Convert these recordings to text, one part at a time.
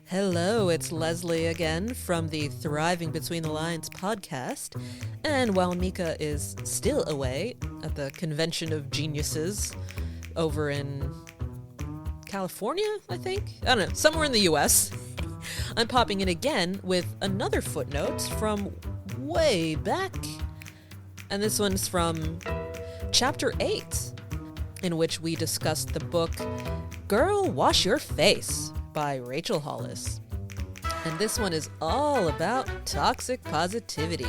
Hello, it's Leslie again from the Thriving Between the Lines podcast. And while Meka is still away at the Convention of Geniuses over in California, I think? I don't know, somewhere in the US, I'm popping in again with another footnote from way back. And this one's from Chapter 8, in which we discussed the book Girl, Wash Your Face by Rachel Hollis. And this one is all about toxic positivity.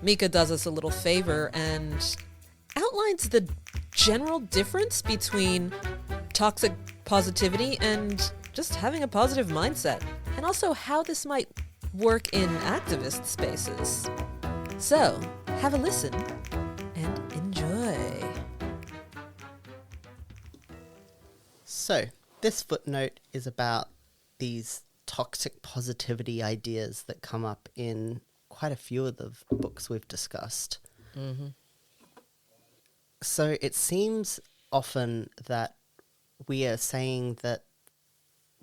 Meka does us a little favor and outlines the general difference between toxic positivity and just having a positive mindset, and also how this might work in activist spaces. So, have a listen and enjoy. So, this footnote is about these toxic positivity ideas that come up in quite a few of the books we've discussed. Mm-hmm. So it seems often that we are saying that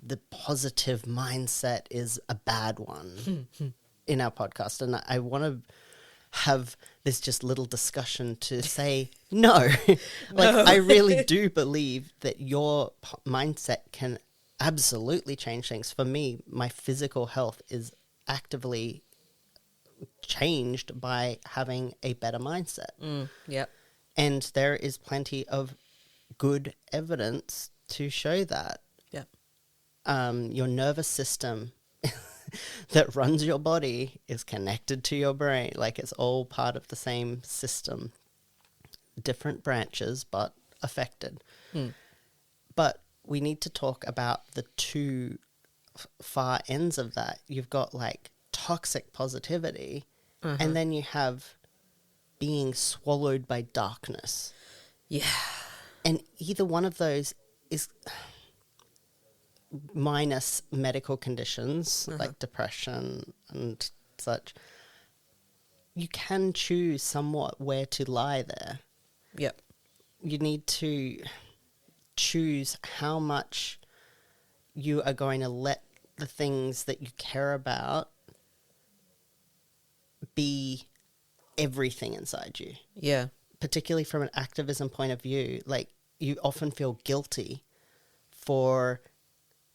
the positive mindset is a bad one in our podcast. And I want to have this just little discussion to say, no. I really do believe that your mindset can absolutely change things. For me, my physical health is actively changed by having a better mindset. Yep. And there is plenty of good evidence to show that. Yep. Your nervous system that runs your body is connected to your brain. Like, it's all part of the same system. Different branches, but affected. But we need to talk about the two far ends of that. You've got, like, toxic positivity, and then you have being swallowed by darkness. Yeah. And either one of those is, minus medical conditions like depression and such, you can choose somewhat where to lie there. Yep. You need to choose how much you are going to let the things that you care about be everything inside you. Yeah. Particularly from an activism point of view, like, you often feel guilty for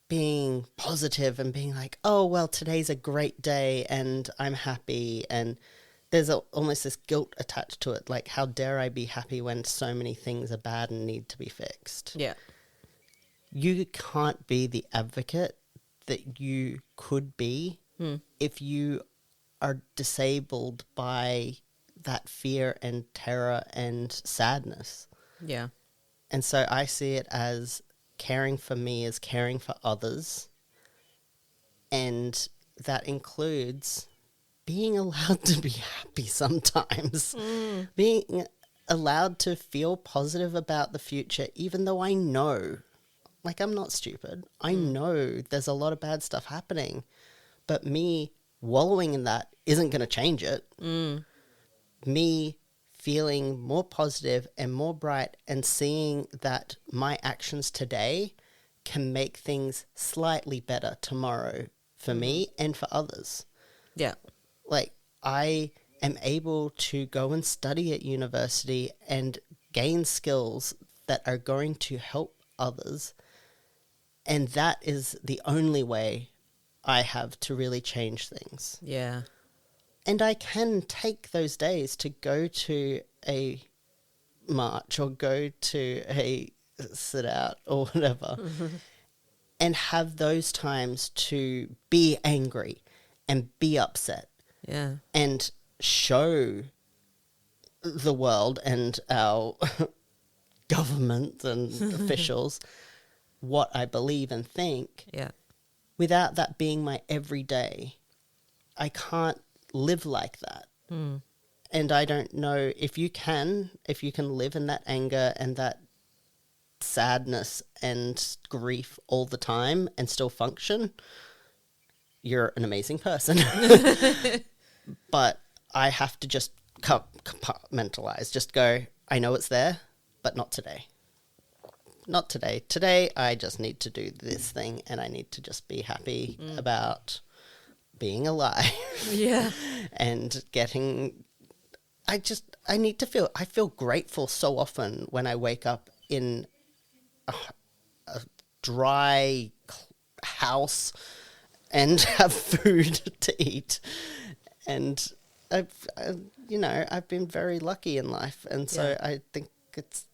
being positive and being like, oh, well, today's a great day and I'm happy. And there's almost this guilt attached to it. Like, how dare I be happy when so many things are bad and need to be fixed? Yeah. You can't be the advocate that you could be if you are disabled by that fear and terror and sadness. Yeah. And so I see it as caring for me is caring for others. And that includes being allowed to be happy sometimes. Being allowed to feel positive about the future, even though I know, like, I'm not stupid. I know there's a lot of bad stuff happening. But me wallowing in that isn't going to change it. Me feeling more positive and more bright and seeing that my actions today can make things slightly better tomorrow for me and for others. Yeah. Like, I am able to go and study at university and gain skills that are going to help others. And that is the only way I have to really change things. Yeah. And I can take those days to go to a march or go to a sit out or whatever and have those times to be angry and be upset. Yeah. And show the world and our government and officials what I believe and think. Yeah. Without that being my everyday, I can't live like that. And I don't know if you can live in that anger and that sadness and grief all the time and still function, you're an amazing person. But I have to just compartmentalize, just go, I know it's there, but not today. not today. Today, I just need to do this thing, and I need to just be happy about being alive. Yeah. And getting... I feel grateful so often when I wake up in a dry house and have food to eat. And I've been very lucky in life. And so I think it's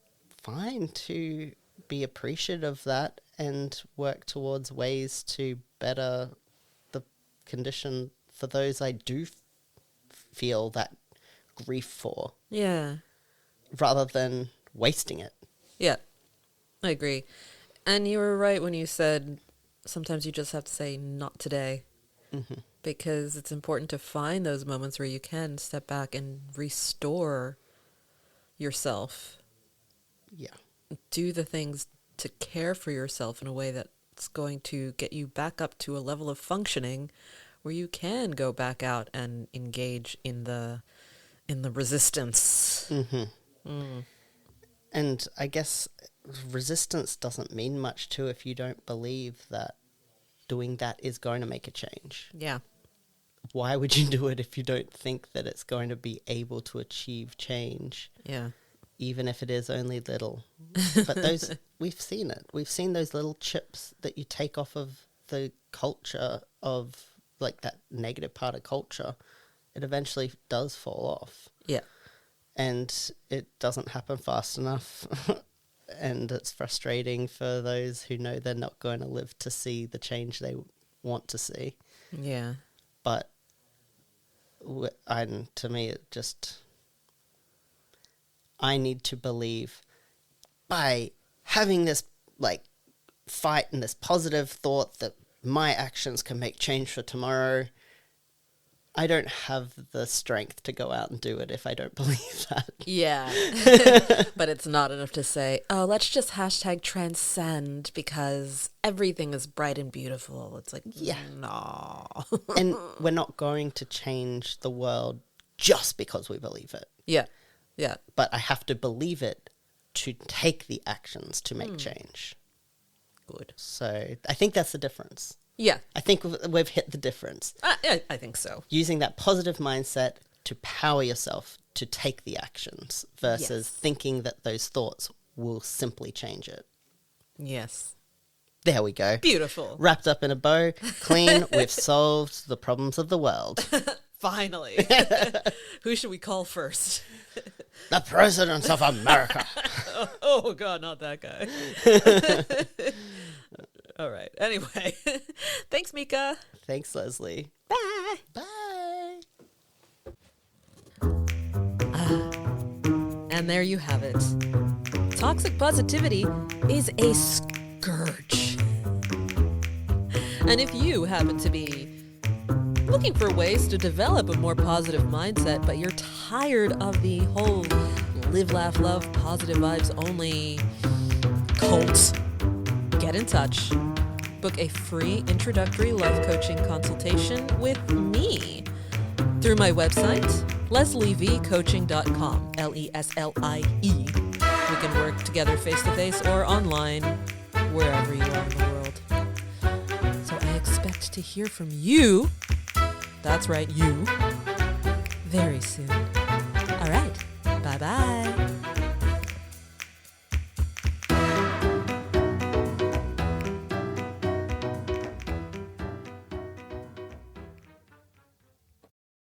fine to be appreciative of that and work towards ways to better the condition for those I do feel that grief for. Yeah. Rather than wasting it. Yeah, I agree. And you were right when you said sometimes you just have to say, not today. Mm-hmm. Because it's important to find those moments where you can step back and restore yourself. Yeah. Do the things to care for yourself in a way that's going to get you back up to a level of functioning where you can go back out and engage in the resistance. Mm-hmm. And I guess resistance doesn't mean much too if you don't believe that doing that is going to make a change. Yeah. Why would you do it if you don't think that it's going to be able to achieve change? Yeah. Even if it is only little. But those, we've seen it. We've seen those little chips that you take off of the culture of, like, that negative part of culture. It eventually does fall off. Yeah. And it doesn't happen fast enough. And it's frustrating for those who know they're not going to live to see the change they want to see. Yeah. But to me, it just... I need to believe by having this, like, fight and this positive thought that my actions can make change for tomorrow. I don't have the strength to go out and do it if I don't believe that. Yeah. But it's not enough to say, oh, let's just #transcend because everything is bright and beautiful. It's like, Yeah. no. And we're not going to change the world just because we believe it. Yeah. Yeah. But I have to believe it to take the actions to make change. Good. So I think that's the difference. Yeah. I think we've hit the difference. I think so. Using that positive mindset to power yourself to take the actions versus Yes. thinking that those thoughts will simply change it. Yes. There we go. Beautiful. Wrapped up in a bow, clean, we've solved the problems of the world. Finally. Who should we call first? The President of America. Oh, God, not that guy. All right. Anyway, thanks, Meka. Thanks, Leslie. Bye. Bye. And there you have it. Toxic positivity is a scourge. And if you happen to be looking for ways to develop a more positive mindset, but you're tired of the whole live, laugh, love, positive vibes only cult, get in touch. Book a free introductory love coaching consultation with me through my website, leslievcoaching.com, LESLIE. We can work together face-to-face or online, wherever you are in the world. So I expect to hear from you, that's right, you, very soon. All right, bye-bye.